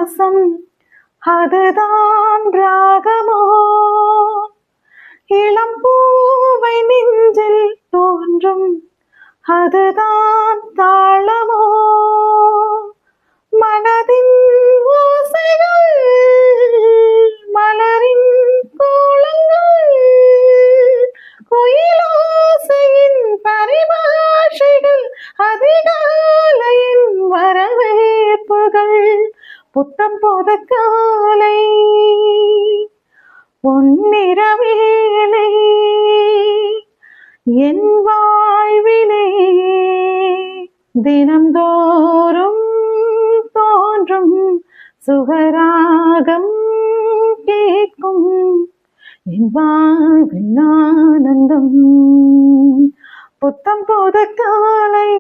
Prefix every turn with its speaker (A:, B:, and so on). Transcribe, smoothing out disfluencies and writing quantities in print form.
A: சுவாசம் அதுதான் ராகமோ, இளம் பூவை நெஞ்சில் தோன்றும் அதுதான் தாளமோ, மனதின் ஓசைகள் மலரின் கோலங்கள், குயிலோசையின் பரிபாஷைகள், அதிகாலையின் வரவேற்புகள், புத்தம் போத காலை பொன்னிறவேலை என் வாழ்விலே தினம்தோறும் தோன்றும் சுகராகம் கேட்கும் என் வாழ்வில் ஆனந்தம். புத்தம் போத காலை